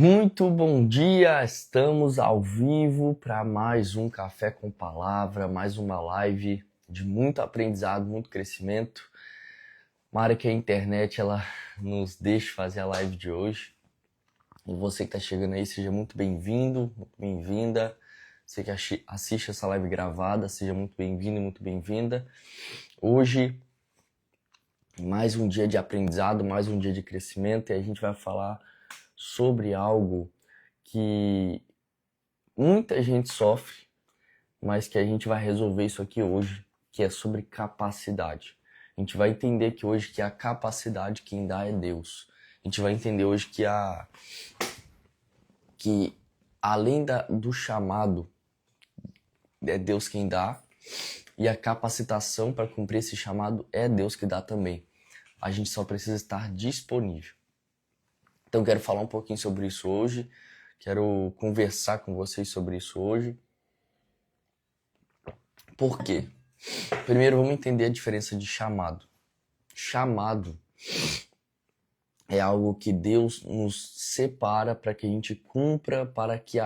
Muito bom dia, estamos ao vivo para mais um Café com Palavra, mais uma live de muito aprendizado, muito crescimento. Mara, que a internet ela nos deixe fazer a live de hoje. E você que está chegando aí, seja muito bem-vindo, muito bem-vinda. Você que assiste essa live gravada, seja muito bem-vindo e muito bem-vinda. Hoje, mais um dia de aprendizado, mais um dia de crescimento e a gente vai falar sobre algo que muita gente sofre, mas que a gente vai resolver isso aqui hoje, que é sobre capacidade. A gente vai entender que hoje que a capacidade quem dá é Deus. A gente vai entender hoje que além do chamado, é Deus quem dá, e a capacitação para cumprir esse chamado é Deus que dá também. A gente só precisa estar disponível. Então quero falar um pouquinho sobre isso hoje, quero conversar com vocês sobre isso hoje. Por quê? Primeiro vamos entender a diferença de chamado. Chamado é algo que Deus nos separa para que a gente cumpra, para que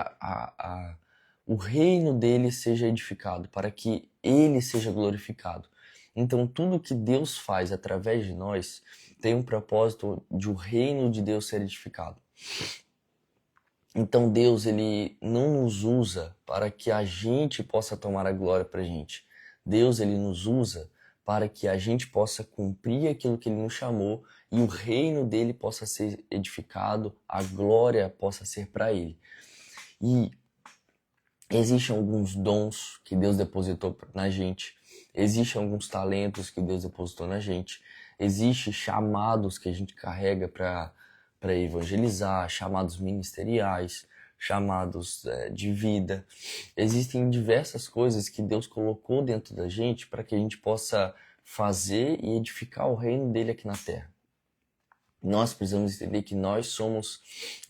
o reino dele seja edificado, para que ele seja glorificado. Então tudo que Deus faz através de nós tem um propósito de o reino de Deus ser edificado. Então Deus ele não nos usa para que a gente possa tomar a glória para a gente. Deus ele nos usa para que a gente possa cumprir aquilo que ele nos chamou e o reino dele possa ser edificado, a glória possa ser para ele. E existem alguns dons que Deus depositou na gente, existem alguns talentos que Deus depositou na gente, existem chamados que a gente carrega para evangelizar, chamados ministeriais, chamados de vida. Existem diversas coisas que Deus colocou dentro da gente para que a gente possa fazer e edificar o reino dele aqui na terra. Nós precisamos entender que nós somos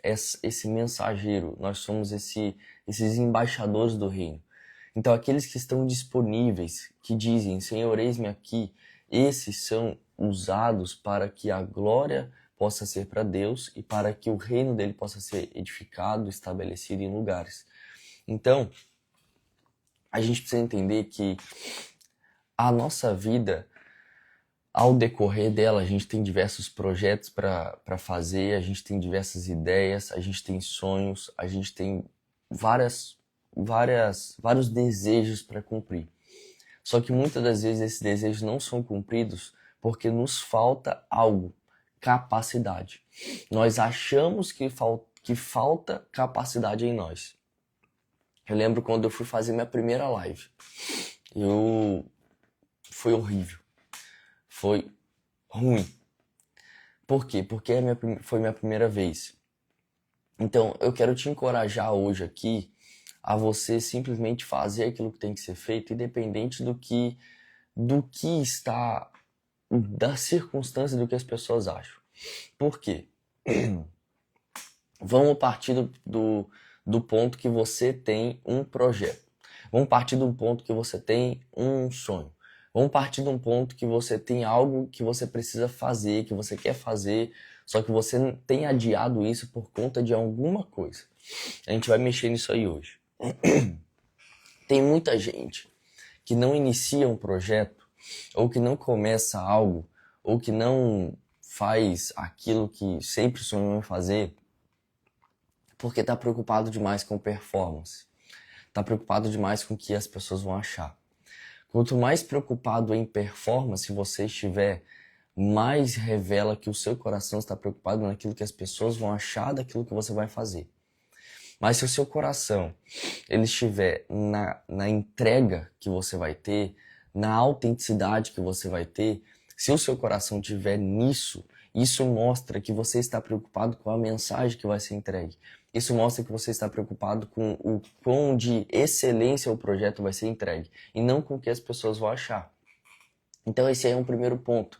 esse mensageiro, nós somos esses embaixadores do reino. Então aqueles que estão disponíveis, que dizem, Senhor, eis-me aqui, esses são usados para que a glória possa ser para Deus e para que o reino dele possa ser edificado, estabelecido em lugares. Então, a gente precisa entender que a nossa vida, ao decorrer dela, a gente tem diversos projetos para fazer, a gente tem diversas ideias, a gente tem sonhos, a gente tem vários desejos para cumprir. Só que muitas das vezes esses desejos não são cumpridos porque nos falta algo. Capacidade. Nós achamos que falta capacidade em nós. Eu lembro quando eu fui fazer minha primeira live. Foi horrível. Foi ruim. Por quê? Porque foi minha primeira vez. Então, eu quero te encorajar hoje aqui a você simplesmente fazer aquilo que tem que ser feito, independente do que está da circunstância do que as pessoas acham. Por quê? Vamos partir do ponto que você tem um projeto. Vamos partir do ponto que você tem um sonho. Vamos partir de um ponto que você tem algo que você precisa fazer, que você quer fazer, só que você tem adiado isso por conta de alguma coisa. A gente vai mexer nisso aí hoje. Tem muita gente que não inicia um projeto, ou que não começa algo, ou que não faz aquilo que sempre sonhou em fazer, porque está preocupado demais com performance. Está preocupado demais com o que as pessoas vão achar. Quanto mais preocupado em performance você estiver, mais revela que o seu coração está preocupado naquilo que as pessoas vão achar daquilo que você vai fazer. Mas se o seu coração ele estiver na entrega que você vai ter, na autenticidade que você vai ter, se o seu coração estiver nisso, isso mostra que você está preocupado com a mensagem que vai ser entregue. Isso mostra que você está preocupado com o quão de excelência o projeto vai ser entregue e não com o que as pessoas vão achar. Então esse aí é um primeiro ponto.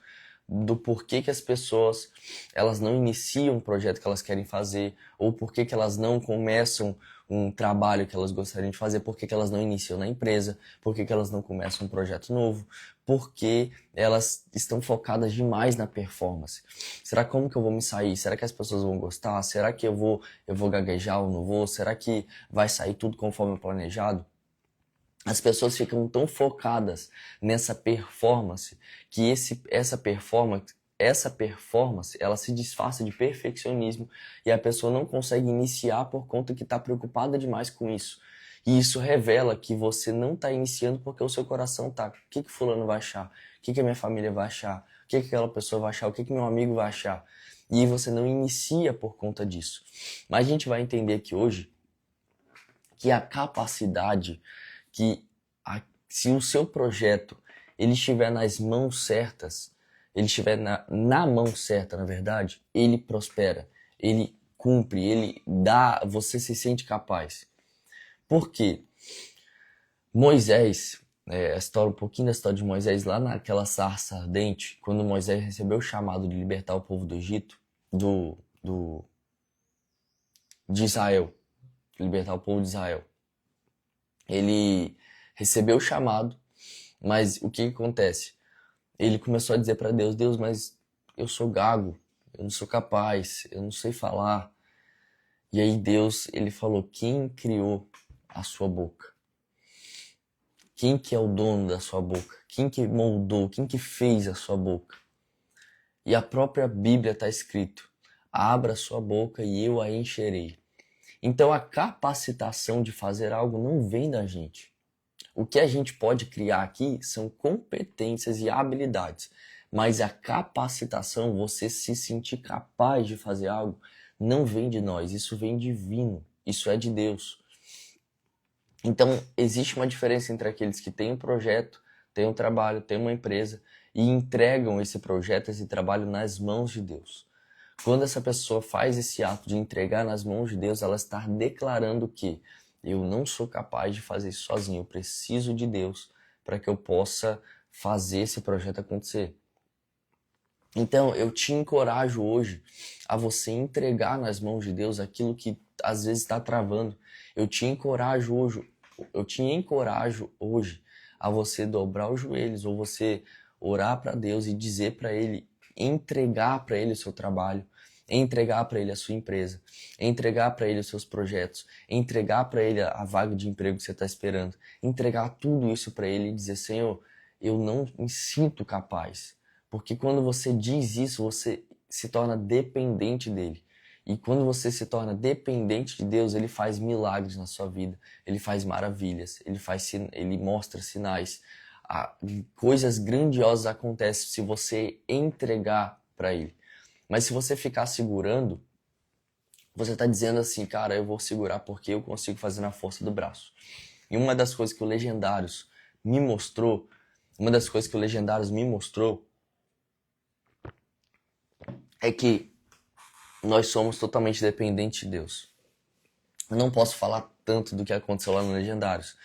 do porquê que as pessoas elas não iniciam um projeto que elas querem fazer, ou porquê que elas não começam um trabalho que elas gostariam de fazer, porquê que elas não iniciam na empresa, porquê que elas não começam um projeto novo, porque elas estão focadas demais na performance. Será como que eu vou me sair? Será que as pessoas vão gostar? Será que eu vou gaguejar ou não vou? Será que vai sair tudo conforme planejado? As pessoas ficam tão focadas nessa performance que essa performance, ela se disfarça de perfeccionismo e a pessoa não consegue iniciar por conta que está preocupada demais com isso. E isso revela que você não está iniciando porque o seu coração tá. O que fulano vai achar? O que a minha família vai achar? O que aquela pessoa vai achar? O que meu amigo vai achar? E você não inicia por conta disso. Mas a gente vai entender aqui hoje que a capacidade que se o seu projeto ele estiver nas mãos certas, ele estiver na mão certa, na verdade, ele prospera, ele cumpre, ele dá, você se sente capaz. Por quê? Moisés, um pouquinho da história de Moisés, lá naquela sarça ardente, quando Moisés recebeu o chamado de libertar o povo do Egito, de Israel, libertar o povo de Israel. Ele recebeu o chamado, mas o que acontece? Ele começou a dizer para Deus, Deus, mas eu sou gago, eu não sou capaz, eu não sei falar. E aí Deus, ele falou, quem criou a sua boca? Quem que é o dono da sua boca? Quem que moldou? Quem que fez a sua boca? E a própria Bíblia está escrito, abra a sua boca e eu a encherei. Então a capacitação de fazer algo não vem da gente. O que a gente pode criar aqui são competências e habilidades, mas a capacitação, você se sentir capaz de fazer algo, não vem de nós, isso vem divino, isso é de Deus. Então, existe uma diferença entre aqueles que têm um projeto, têm um trabalho, têm uma empresa e entregam esse projeto, esse trabalho nas mãos de Deus. Quando essa pessoa faz esse ato de entregar nas mãos de Deus, ela está declarando que eu não sou capaz de fazer isso sozinho, eu preciso de Deus para que eu possa fazer esse projeto acontecer. Então, eu te encorajo hoje a você entregar nas mãos de Deus aquilo que às vezes está travando. Eu te encorajo hoje a você dobrar os joelhos ou você orar para Deus e dizer para Ele, entregar para Ele o seu trabalho, entregar para Ele a sua empresa, entregar para Ele os seus projetos, entregar para Ele a vaga de emprego que você está esperando, entregar tudo isso para Ele e dizer, Senhor, eu não me sinto capaz. Porque quando você diz isso, você se torna dependente dele. E quando você se torna dependente de Deus, ele faz milagres na sua vida, ele faz maravilhas, ele mostra sinais. Coisas grandiosas acontecem se você entregar para ele. Mas se você ficar segurando, você está dizendo assim, cara, eu vou segurar porque eu consigo fazer na força do braço. E uma das coisas que o Legendários me mostrou é que nós somos totalmente dependentes de Deus. Eu não posso falar tanto do que aconteceu lá no Legendários,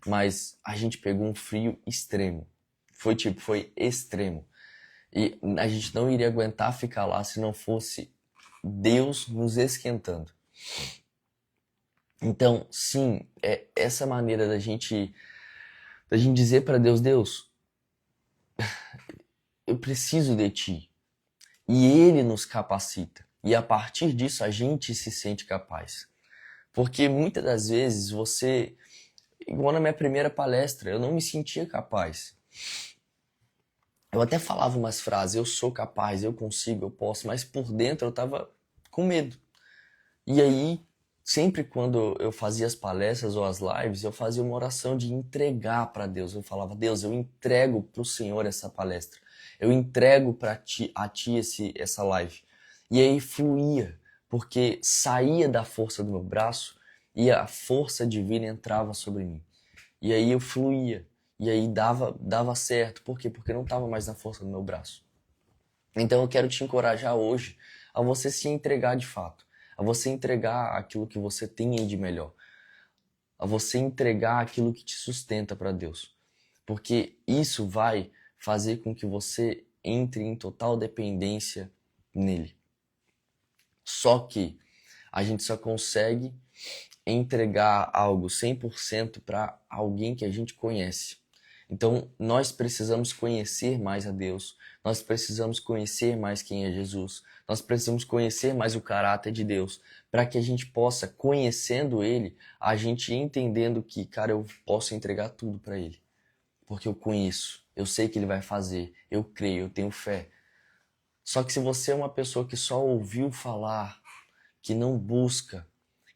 mas a gente pegou um frio extremo. Foi extremo. E a gente não iria aguentar ficar lá se não fosse Deus nos esquentando. Então, sim, é essa maneira da gente dizer para Deus, Deus, eu preciso de Ti. E Ele nos capacita. E a partir disso a gente se sente capaz. Porque muitas das vezes igual na minha primeira palestra, eu não me sentia capaz. Eu até falava umas frases, eu sou capaz, eu consigo, eu posso, mas por dentro eu tava com medo. E aí, sempre quando eu fazia as palestras ou as lives, eu fazia uma oração de entregar para Deus. Eu falava, Deus, eu entrego para o Senhor essa palestra. Eu entrego a ti essa live. E aí fluía, porque saía da força do meu braço e a força divina entrava sobre mim. E aí eu fluía. E aí dava certo. Por quê? Porque não estava mais na força do meu braço. Então eu quero te encorajar hoje a você se entregar de fato. A você entregar aquilo que você tem de melhor. A você entregar aquilo que te sustenta para Deus. Porque isso vai fazer com que você entre em total dependência nele. Só que a gente só consegue entregar algo 100% para alguém que a gente conhece. Então, nós precisamos conhecer mais a Deus, nós precisamos conhecer mais quem é Jesus, nós precisamos conhecer mais o caráter de Deus, para que a gente possa, conhecendo Ele, a gente entendendo que, cara, eu posso entregar tudo para Ele, porque eu conheço, eu sei que Ele vai fazer, eu creio, eu tenho fé. Só que se você é uma pessoa que só ouviu falar, que não busca,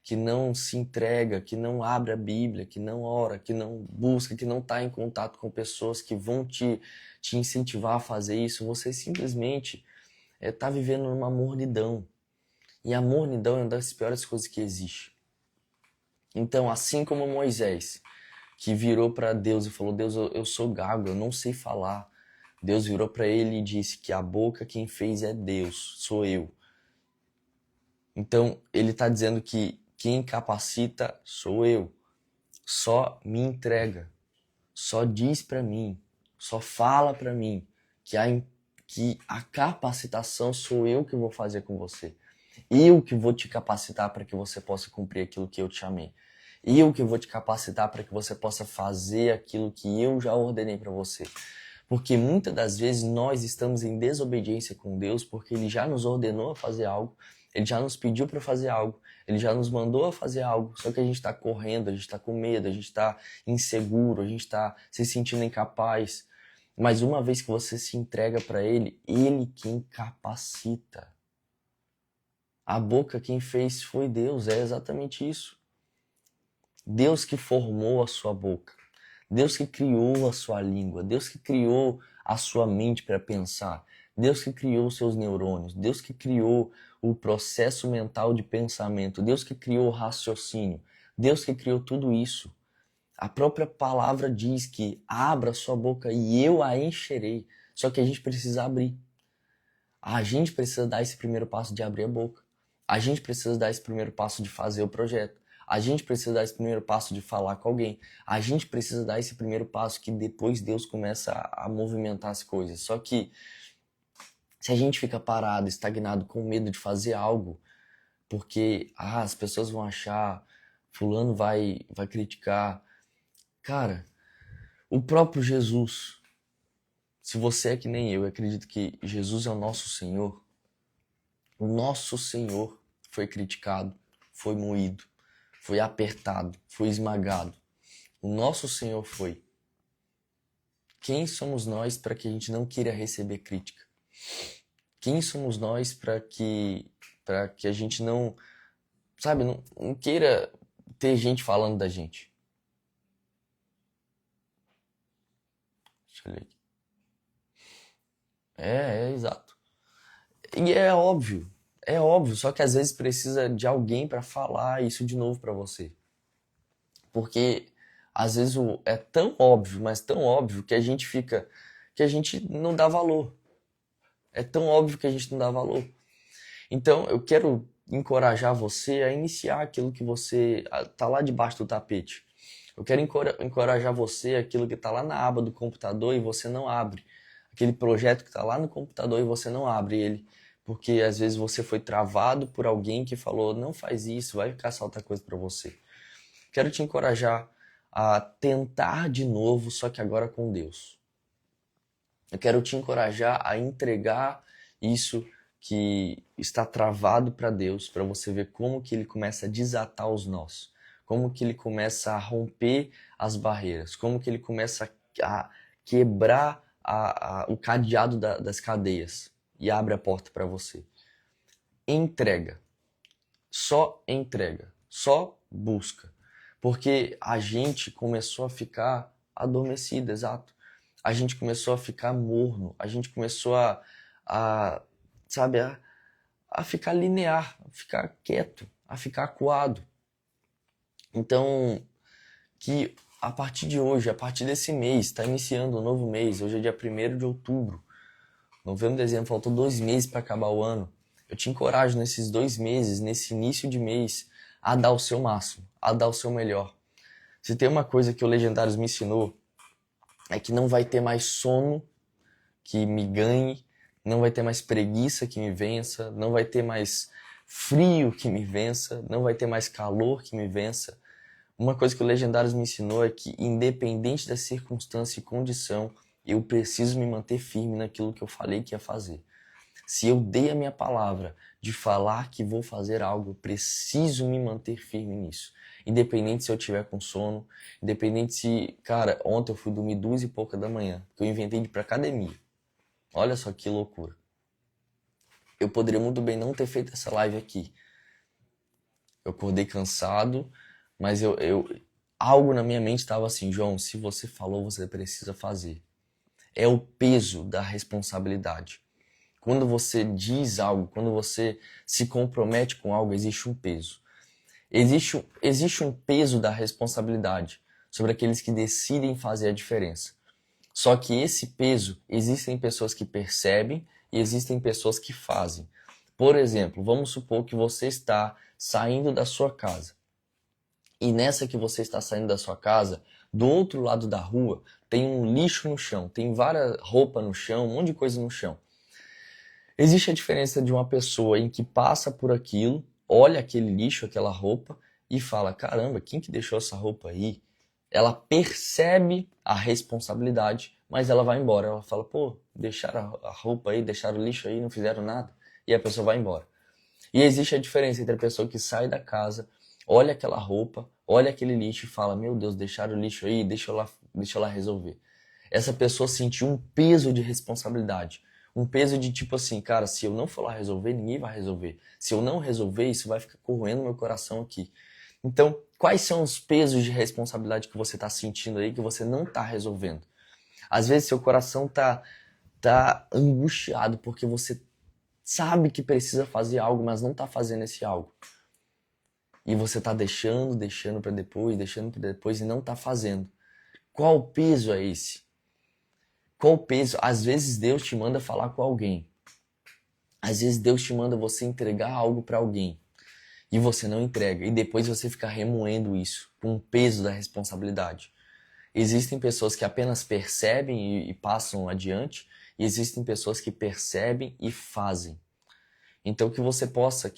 que não se entrega, que não abre a Bíblia, que não ora, que não busca, que não está em contato com pessoas que vão te incentivar a fazer isso, você simplesmente está vivendo numa mornidão. E a mornidão é uma das piores coisas que existe. Então, assim como Moisés, que virou para Deus e falou, Deus, eu sou gago, eu não sei falar. Deus virou para ele e disse que a boca quem fez é Deus, sou eu. Então, ele está dizendo que quem capacita sou eu. Só me entrega. Só diz para mim. Só fala para mim que a capacitação sou eu que vou fazer com você. Eu que vou te capacitar para que você possa cumprir aquilo que eu te chamei. Eu que vou te capacitar para que você possa fazer aquilo que eu já ordenei para você. Porque muitas das vezes nós estamos em desobediência com Deus porque Ele já nos ordenou a fazer algo, Ele já nos pediu para fazer algo, Ele já nos mandou a fazer algo, só que a gente está correndo, a gente está com medo, a gente está inseguro, a gente está se sentindo incapaz. Mas uma vez que você se entrega para Ele, Ele quem capacita. A boca quem fez foi Deus, é exatamente isso. Deus que formou a sua boca. Deus que criou a sua língua, Deus que criou a sua mente para pensar, Deus que criou os seus neurônios, Deus que criou o processo mental de pensamento, Deus que criou o raciocínio, Deus que criou tudo isso. A própria palavra diz que abra sua boca e eu a encherei. Só que a gente precisa abrir. A gente precisa dar esse primeiro passo de abrir a boca. A gente precisa dar esse primeiro passo de fazer o projeto. A gente precisa dar esse primeiro passo de falar com alguém. A gente precisa dar esse primeiro passo que depois Deus começa a movimentar as coisas. Só que se a gente fica parado, estagnado, com medo de fazer algo, porque as pessoas vão achar, fulano vai criticar. Cara, o próprio Jesus, se você é que nem eu acredito que Jesus é o nosso Senhor, o nosso Senhor foi criticado, foi moído, foi apertado, foi esmagado. O nosso Senhor foi. Quem somos nós para que a gente não queira receber crítica? Quem somos nós para que a gente não, sabe, não queira ter gente falando da gente? Deixa eu ler aqui. Exato. E é óbvio, só que às vezes precisa de alguém para falar isso de novo para você. Porque às vezes é tão óbvio, mas tão óbvio que a gente não dá valor. É tão óbvio que a gente não dá valor. Então eu quero encorajar você a iniciar aquilo que você tá lá debaixo do tapete. Eu quero encorajar você aquilo que tá lá na aba do computador e você não abre. Aquele projeto que tá lá no computador e você não abre ele. Porque às vezes você foi travado por alguém que falou, não faz isso, vai caçar outra coisa para você. Quero te encorajar a tentar de novo, só que agora com Deus. Eu quero te encorajar a entregar isso que está travado para Deus, para você ver como que Ele começa a desatar os nós, como que Ele começa a romper as barreiras, como que Ele começa a quebrar o cadeado das cadeias e abre a porta para você. Entrega. Só entrega. Só busca. Porque a gente começou a ficar adormecido, exato. A gente começou a ficar morno. A gente começou a ficar linear, a ficar quieto, a ficar acuado. Então, que a partir de hoje, a partir desse mês, está iniciando um novo mês. Hoje é dia 1º de outubro. Novembro, dezembro, faltam 2 meses para acabar o ano. Eu te encorajo nesses 2 meses, nesse início de mês, a dar o seu máximo, a dar o seu melhor. Se tem uma coisa que o Legendários me ensinou, é que não vai ter mais sono que me ganhe, não vai ter mais preguiça que me vença, não vai ter mais frio que me vença, não vai ter mais calor que me vença. Uma coisa que o Legendários me ensinou é que, independente da circunstância e condição, eu preciso me manter firme naquilo que eu falei que ia fazer. Se eu dei a minha palavra de falar que vou fazer algo, eu preciso me manter firme nisso. Independente se eu tiver com sono, independente se... Cara, ontem eu fui dormir 2h pouca da manhã, porque eu inventei de ir pra academia. Olha só que loucura. Eu poderia muito bem não ter feito essa live aqui. Eu acordei cansado, mas algo na minha mente estava assim, João, se você falou, você precisa fazer. É o peso da responsabilidade. Quando você diz algo, quando você se compromete com algo, existe um peso. Existe um peso da responsabilidade sobre aqueles que decidem fazer a diferença. Só que esse peso, existem pessoas que percebem e existem pessoas que fazem. Por exemplo, vamos supor que você está saindo da sua casa. E nessa que você está saindo da sua casa, do outro lado da rua, tem um lixo no chão, tem várias roupas no chão, um monte de coisa no chão. Existe a diferença de uma pessoa em que passa por aquilo, olha aquele lixo, aquela roupa e fala, caramba, quem que deixou essa roupa aí? Ela percebe a responsabilidade, mas ela vai embora. Ela fala, pô, deixaram a roupa aí, deixaram o lixo aí, não fizeram nada. E a pessoa vai embora. E existe a diferença entre a pessoa que sai da casa, olha aquela roupa, olha aquele lixo e fala, meu Deus, deixaram o lixo aí, deixa eu lá resolver. Essa pessoa sentiu um peso de responsabilidade. Um peso de tipo assim, cara, se eu não for lá resolver, ninguém vai resolver. Se eu não resolver, isso vai ficar corroendo meu coração aqui. Então, quais são os pesos de responsabilidade que você está sentindo aí que você não está resolvendo? Às vezes seu coração tá angustiado porque você sabe que precisa fazer algo, mas não está fazendo esse algo. E você está deixando para depois e não está fazendo. Qual o peso é esse? Qual o peso? Às vezes Deus te manda falar com alguém. Às vezes Deus te manda você entregar algo para alguém. E você não entrega. E depois você fica remoendo isso, com o peso da responsabilidade. Existem pessoas que apenas percebem e passam adiante. E existem pessoas que percebem e fazem. Então que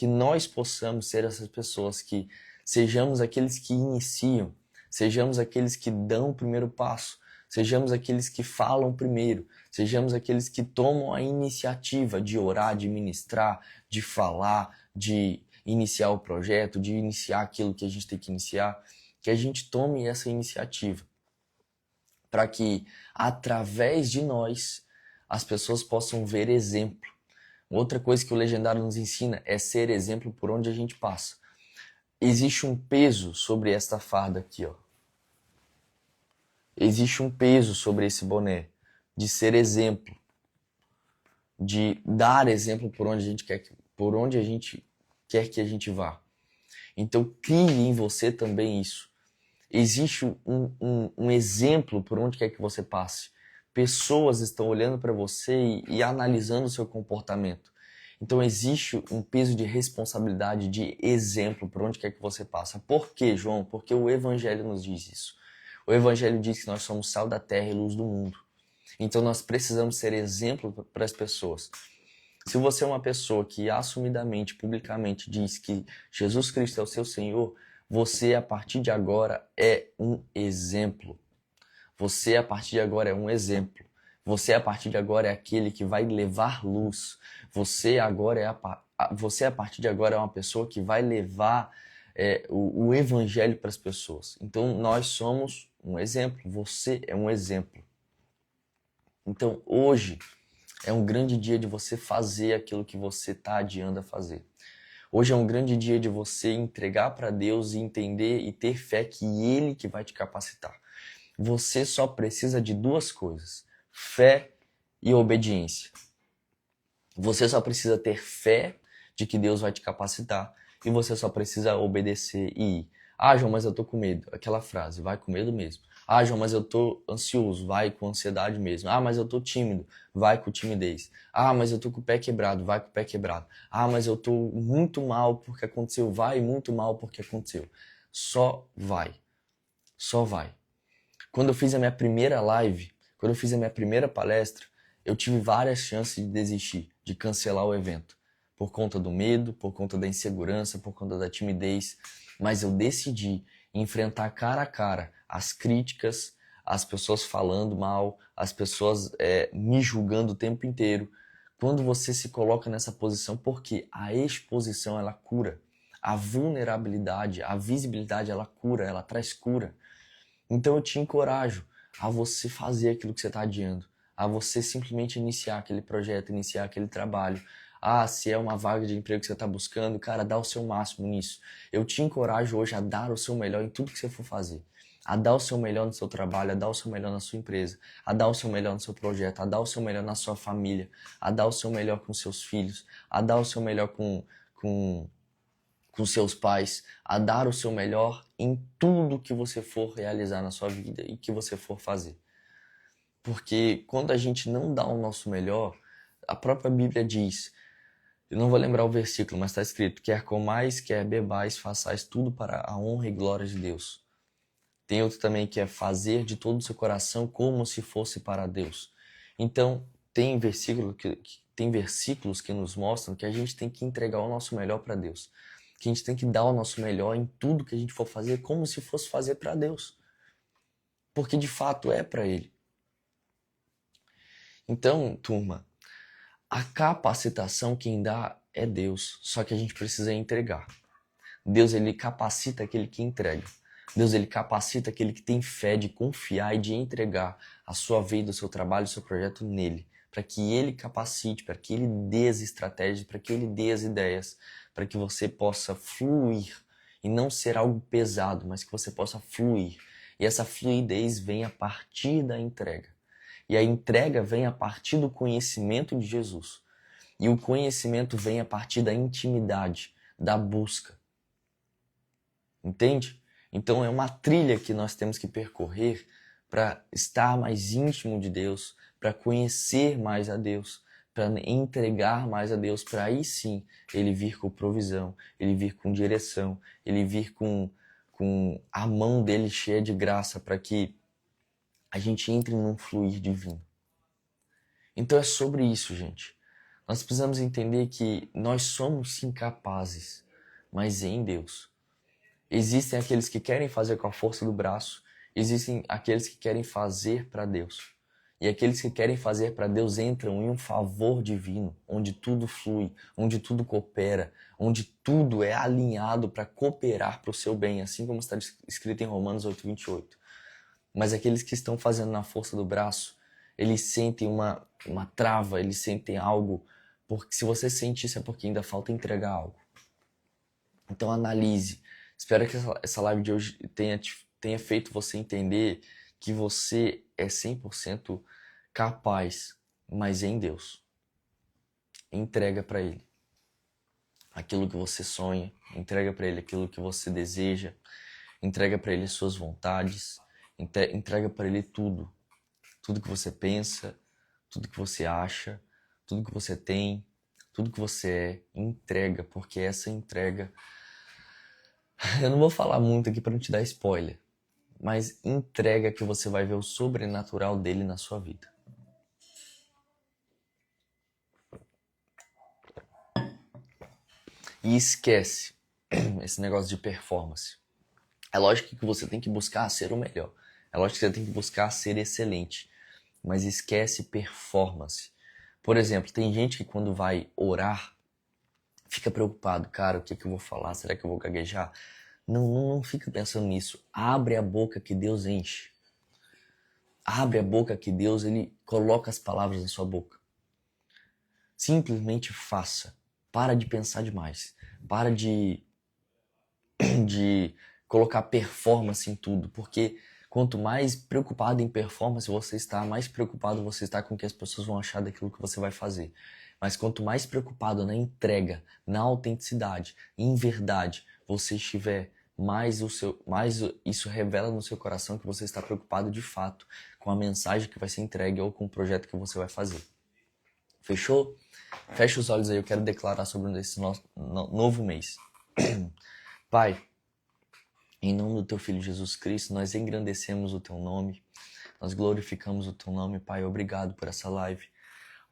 nós possamos ser essas pessoas, que sejamos aqueles que iniciam, sejamos aqueles que dão o primeiro passo, sejamos aqueles que falam primeiro, sejamos aqueles que tomam a iniciativa de orar, de ministrar, de falar, de iniciar o projeto, de iniciar aquilo que a gente tem que iniciar, que a gente tome essa iniciativa, para que através de nós as pessoas possam ver exemplo. Outra coisa que o Legendário nos ensina é ser exemplo por onde a gente passa. Existe um peso sobre esta farda aqui, ó. Existe um peso sobre esse boné de ser exemplo, de dar exemplo por onde a gente quer que a gente vá. Então crie em você também isso. Existe um exemplo por onde quer que você passe. Pessoas estão olhando para você e analisando o seu comportamento. Então existe um peso de responsabilidade, de exemplo por onde quer que você passa. Por quê, João? Porque o Evangelho nos diz isso. O Evangelho diz que nós somos sal da terra e luz do mundo. Então nós precisamos ser exemplo para as pessoas. Se você é uma pessoa que assumidamente, publicamente diz que Jesus Cristo é o seu Senhor, você a partir de agora é um exemplo. Você a partir de agora é um exemplo. Você a partir de agora é aquele que vai levar luz. Você a partir de agora é uma pessoa que vai levar o evangelho para as pessoas. Então nós somos um exemplo. Você é um exemplo. Então hoje é um grande dia de você fazer aquilo que você está adiando a fazer. Hoje é um grande dia de você entregar para Deus e entender e ter fé que Ele que vai te capacitar. Você só precisa de duas coisas: fé e obediência. Você só precisa ter fé de que Deus vai te capacitar e você só precisa obedecer e ir. Ah, João, mas eu tô com medo. Aquela frase, vai com medo mesmo. Ah, João, mas eu tô ansioso. Vai com ansiedade mesmo. Ah, mas eu tô tímido. Vai com timidez. Ah, mas eu tô com o pé quebrado. Vai com o pé quebrado. Ah, mas eu tô muito mal porque aconteceu. Vai muito mal porque aconteceu. Só vai. Só vai. Quando eu fiz a minha primeira live, quando eu fiz a minha primeira palestra, Eu tive várias chances de desistir, de cancelar o evento, por conta do medo, por conta da insegurança, por conta da timidez, mas eu decidi enfrentar cara a cara as críticas, as pessoas falando mal, as pessoas me julgando o tempo inteiro. Quando você se coloca nessa posição, porque a exposição ela cura, a vulnerabilidade, a visibilidade ela cura, ela traz cura. Então eu te encorajo a você fazer aquilo que você está adiando, a você simplesmente iniciar aquele projeto, iniciar aquele trabalho. Ah, se é uma vaga de emprego que você está buscando, cara, dá o seu máximo nisso. Eu te encorajo hoje a dar o seu melhor em tudo que você for fazer. A dar o seu melhor no seu trabalho, a dar o seu melhor na sua empresa, a dar o seu melhor no seu projeto, a dar o seu melhor na sua família, a dar o seu melhor com seus filhos, a dar o seu melhor com seus pais, a dar o seu melhor em tudo que você for realizar na sua vida e que você for fazer. Porque quando a gente não dá o nosso melhor, a própria Bíblia diz, eu não vou lembrar o versículo, mas está escrito, quer comais, quer bebais, façais tudo para a honra e glória de Deus. Tem outro também que é fazer de todo o seu coração como se fosse para Deus. Então, tem versículos que nos mostram que a gente tem que entregar o nosso melhor para Deus. Que a gente tem que dar o nosso melhor em tudo que a gente for fazer, como se fosse fazer para Deus. Porque de fato é para Ele. Então, turma, a capacitação quem dá é Deus, só que a gente precisa entregar. Deus, ele capacita aquele que entrega. Deus, ele capacita aquele que tem fé de confiar e de entregar a sua vida, o seu trabalho, o seu projeto nele, para que ele capacite, para que ele dê as estratégias, para que ele dê as ideias, para que você possa fluir e não ser algo pesado, mas que você possa fluir. E essa fluidez vem a partir da entrega. E a entrega vem a partir do conhecimento de Jesus. E o conhecimento vem a partir da intimidade, da busca. Entende? Então é uma trilha que nós temos que percorrer para estar mais íntimo de Deus, para conhecer mais a Deus, para entregar mais a Deus, para aí sim ele vir com provisão, ele vir com direção, ele vir com a mão dele cheia de graça para que a gente entre num fluir divino. Então é sobre isso, gente. Nós precisamos entender que nós somos sim capazes, mas em Deus. Existem aqueles que querem fazer com a força do braço, existem aqueles que querem fazer para Deus. E aqueles que querem fazer para Deus entram em um favor divino, onde tudo flui, onde tudo coopera, onde tudo é alinhado para cooperar para o seu bem, assim como está escrito em Romanos 8:28. Mas aqueles que estão fazendo na força do braço, eles sentem uma trava, eles sentem algo, porque se você sente isso é porque ainda falta entregar algo. Então analise. Espero que essa live de hoje tenha feito você entender que você é 100% capaz, mas em Deus. Entrega para Ele aquilo que você sonha, entrega para Ele aquilo que você deseja, entrega para Ele as suas vontades, entrega para Ele tudo. Tudo que você pensa, tudo que você acha, tudo que você tem, tudo que você é, entrega, porque essa entrega... Eu não vou falar muito aqui para não te dar spoiler, mas entrega que você vai ver o sobrenatural dele na sua vida. E esquece esse negócio de performance. É lógico que você tem que buscar ser o melhor. É lógico que você tem que buscar ser excelente. Mas esquece performance. Por exemplo, tem gente que quando vai orar, fica preocupado. Cara, o que eu vou falar? Será que eu vou gaguejar? Não fica pensando nisso. Abre a boca que Deus enche. Abre a boca que Deus ele coloca as palavras na sua boca. Simplesmente faça. Para de pensar demais. Para de colocar performance em tudo. Porque quanto mais preocupado em performance você está, mais preocupado você está com o que as pessoas vão achar daquilo que você vai fazer. Mas quanto mais preocupado na entrega, na autenticidade, em verdade, você estiver, mais isso revela no seu coração que você está preocupado de fato com a mensagem que vai ser entregue ou com o projeto que você vai fazer. Fechou? Fecha os olhos aí, eu quero declarar sobre esse novo mês. Pai, em nome do Teu Filho Jesus Cristo, nós engrandecemos o Teu nome, nós glorificamos o Teu nome, Pai, obrigado por essa live.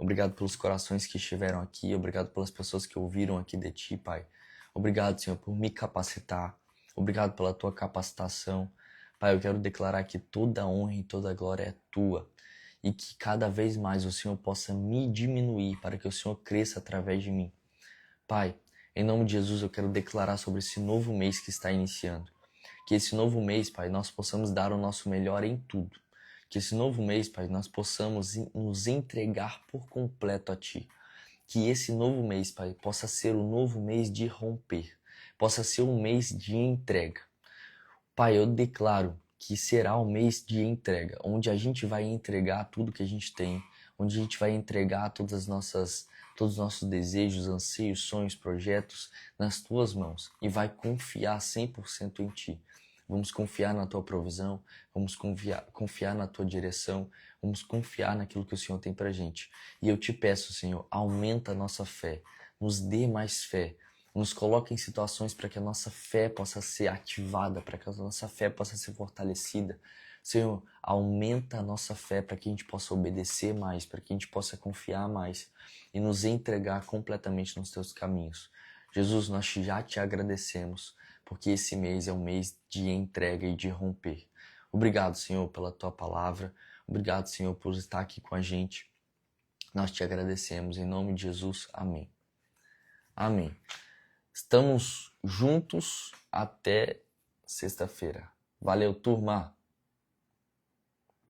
Obrigado pelos corações que estiveram aqui. Obrigado pelas pessoas que ouviram aqui de Ti, Pai. Obrigado, Senhor, por me capacitar. Obrigado pela Tua capacitação. Pai, eu quero declarar que toda a honra e toda a glória é Tua. E que cada vez mais o Senhor possa me diminuir para que o Senhor cresça através de mim. Pai, em nome de Jesus eu quero declarar sobre esse novo mês que está iniciando. Que esse novo mês, Pai, nós possamos dar o nosso melhor em tudo. Que esse novo mês, Pai, nós possamos nos entregar por completo a Ti. Que esse novo mês, Pai, possa ser o novo mês de romper. Possa ser um mês de entrega. Pai, eu declaro que será um mês de entrega, onde a gente vai entregar tudo que a gente tem, onde a gente vai entregar todos os nossos desejos, anseios, sonhos, projetos nas Tuas mãos e vai confiar 100% em Ti. Vamos confiar na Tua provisão, vamos confiar na Tua direção, vamos confiar naquilo que o Senhor tem pra gente. E eu te peço, Senhor, aumenta a nossa fé, nos dê mais fé, nos coloca em situações para que a nossa fé possa ser ativada, para que a nossa fé possa ser fortalecida. Senhor, aumenta a nossa fé para que a gente possa obedecer mais, para que a gente possa confiar mais e nos entregar completamente nos Teus caminhos. Jesus, nós já te agradecemos, porque esse mês é um mês de entrega e de romper. Obrigado, Senhor, pela Tua palavra. Obrigado, Senhor, por estar aqui com a gente. Nós te agradecemos. Em nome de Jesus. Amém. Amém. Estamos juntos até sexta-feira. Valeu, turma!